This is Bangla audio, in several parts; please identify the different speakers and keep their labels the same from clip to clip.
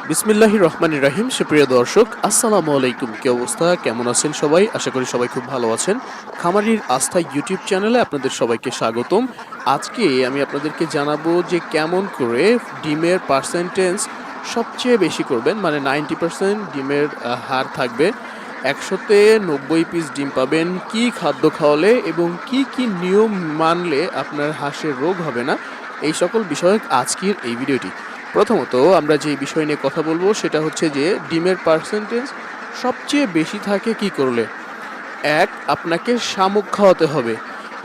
Speaker 1: বিসমিল্লাহির রহমানির রহিম। সুপ্রিয় দর্শক, আসসালামু আলাইকুম। কি অবস্থা, কেমন আছেন সবাই? আশা করি সবাই খুব ভালো আছেন। খামারির আস্থা ইউটিউব চ্যানেলে আপনাদের সবাইকে স্বাগতম। আজকে আমি আপনাদেরকে জানাবো যে কেমন করে ডিমের পার্সেন্টেজ সবচেয়ে বেশি করবেন, মানে 90% ডিমের হার থাকবে, 100-তে 90 পিস ডিম পাবেন, কি খাদ্য খাওয়ালে এবং কি কি নিয়ম মানলে আপনার হাঁসের রোগ হবে না, এই সকল বিষয়ক আজকের এই ভিডিওটি। প্রথমত আমরা যে বিষয় নিয়ে কথা বলবো সেটা হচ্ছে যে ডিমের পার্সেন্টেজ সবচেয়ে বেশি থাকে কি করলে। এক, আপনাকে শামুক খাওয়াতে হবে।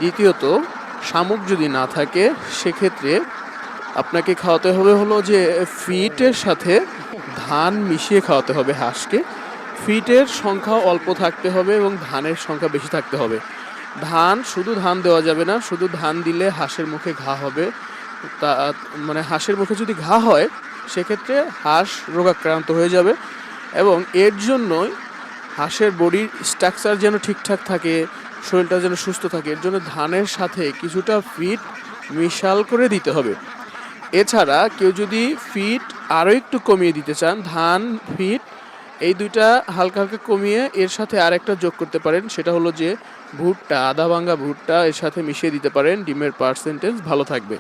Speaker 1: দ্বিতীয়ত, শামুক যদি না থাকে সেক্ষেত্রে আপনাকে খাওয়াতে হবে হলো যে ফিটের সাথে ধান মিশিয়ে খাওয়াতে হবে হাঁসকে। ফিটের সংখ্যা অল্প থাকতে হবে এবং ধানের সংখ্যা বেশি থাকতে হবে। শুধু ধান দেওয়া যাবে না, শুধু ধান দিলে হাঁসের মুখে ঘা হবে। তা মানে হাঁসের মুখে যদি ঘা হয় সেক্ষেত্রে হাঁস রোগাক্রান্ত হয়ে যাবে, এবং এর জন্যই হাঁসের বডির স্ট্রাকচার যেন ঠিকঠাক থাকে, শরীরটা যেন সুস্থ থাকে, এর জন্য ধানের সাথে কিছুটা ফিট মিশাল করে দিতে হবে। এছাড়া কেউ যদি ফিট আরও একটু কমিয়ে দিতে চান, ধান ফিট এই দুইটা হালকা হালকা কমিয়ে এর সাথে আরেকটা যোগ করতে পারেন, সেটা হলো যে ভুট্টা, আধা ভাঙ্গা ভুট্টা এর সাথে মিশিয়ে দিতে পারেন, ডিমের পার্সেন্টেজ ভালো থাকবে।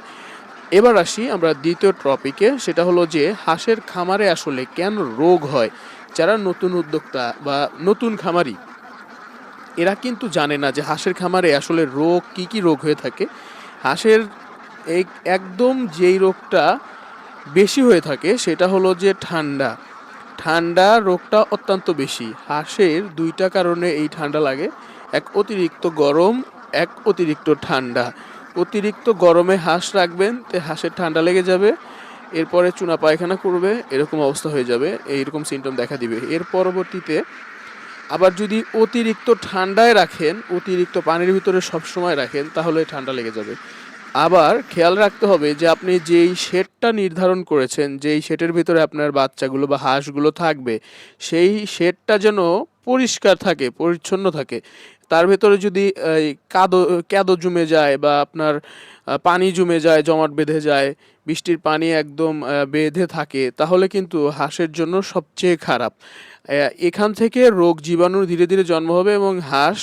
Speaker 1: এবার আসি আমরা দ্বিতীয় টপিকে, সেটা হলো যে হাঁসের খামারে আসলে কেন রোগ হয়। যারা নতুন উদ্যোক্তা বা নতুন খামারি, এরা কিন্তু জানে না যে হাঁসের খামারে আসলে রোগ কি রোগ হয়ে থাকে। হাঁসের এই একদম যেই রোগটা বেশি হয়ে থাকে সেটা হলো যে ঠান্ডা রোগটা অত্যন্ত বেশি। হাঁসের দুইটা কারণে এই ঠান্ডা লাগে, এক অতিরিক্ত গরম, এক অতিরিক্ত ঠান্ডা। অতিরিক্ত গরমে হাঁস রাখবেন তে হাঁসের ঠান্ডা লেগে যাবে, এরপরে চুনা পায়খানা করবে, এরকম অবস্থা হয়ে যাবে, এইরকম সিমটম দেখা দিবে। এর পরবর্তীতে আবার যদি অতিরিক্ত ঠান্ডায় রাখেন, অতিরিক্ত পানির ভিতরে সবসময় রাখেন, তাহলে ঠান্ডা লেগে যাবে। আবার খেয়াল রাখতে হবে যে আপনি যেই শেডটা নির্ধারণ করেছেন, যেই শেডের ভিতরে আপনার বাচ্চাগুলো বা হাঁসগুলো থাকবে, সেই শেডটা যেন পরিষ্কার থাকে, পরিচ্ছন্ন থাকে। তার ভেতরে যদি কাদো জমে যায় বা আপনার পানি জমে যায়, জমাট বেঁধে যায়, বৃষ্টির পানি একদম বেঁধে থাকে, তাহলে কিন্তু হাঁসের জন্য সবচেয়ে খারাপ। এখান থেকে রোগ জীবাণু ধীরে ধীরে জন্ম হবে এবং হাঁস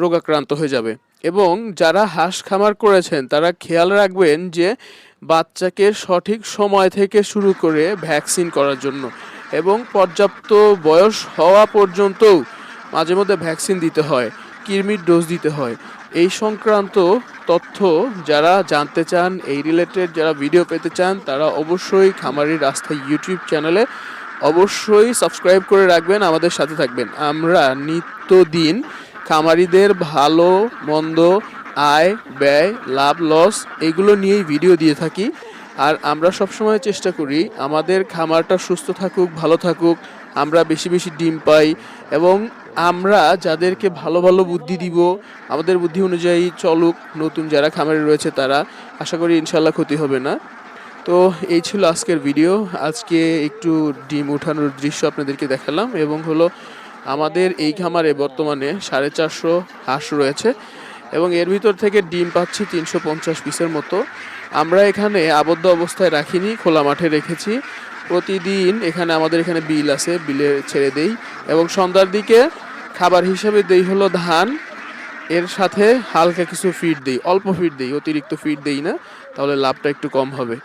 Speaker 1: রোগাক্রান্ত হয়ে যাবে। এবং যারা হাঁস খামার করেছেন তারা খেয়াল রাখবেন যে বাচ্চাকে সঠিক সময় থেকে শুরু করে ভ্যাকসিন করার জন্য, এবং পর্যাপ্ত বয়স হওয়া পর্যন্তও মাঝে মধ্যে ভ্যাকসিন দিতে হয়, কৃমির ডোজ দিতে হয়। এই সংক্রান্ত তথ্য যারা জানতে চান, এই রিলেটেড যারা ভিডিও পেতে চান, তারা অবশ্যই খামারির আস্থা ইউটিউব চ্যানেলে অবশ্যই সাবস্ক্রাইব করে রাখবেন, আমাদের সাথে থাকবেন। আমরা নিত্যদিন খামারিদের ভালো মন্দ, আয় ব্যয়, লাভ লস এগুলো নিয়েই ভিডিও দিয়ে থাকি। আর আমরা সবসময় চেষ্টা করি আমাদের খামারটা সুস্থ থাকুক, ভালো থাকুক, আমরা বেশি বেশি ডিম পাই, এবং আমরা যাদেরকে ভালো ভালো বুদ্ধি দিব, আমাদের বুদ্ধি অনুযায়ী চলুক, নতুন যারা খামারে রয়েছে তারা, আশা করি ইনশাল্লাহ ক্ষতি হবে না। তো এই ছিল আজকের ভিডিও। আজকে একটু ডিম উঠানোর দৃশ্য আপনাদেরকে দেখালাম, এবং হলো আমাদের এই খামারে বর্তমানে 450 হাঁস রয়েছে, এবং এর ভিতর থেকে ডিম পাচ্ছি 350 পিসের মতো। আমরা এখানে আবদ্ধ অবস্থায় রাখিনি, খোলা মাঠে রেখেছি। প্রতিদিন আমাদের এখানে বিল আছে, বিলে ছেড়ে দেই, এবং সন্ধ্যার দিকে খাবার হিসেবে দেই হলো ধান, এর সাথে হালকা কিছু ফিড দিই, অল্প ফিড দিই, অতিরিক্ত ফিড দিই না, তাহলে লাভটা একটু কম হবে।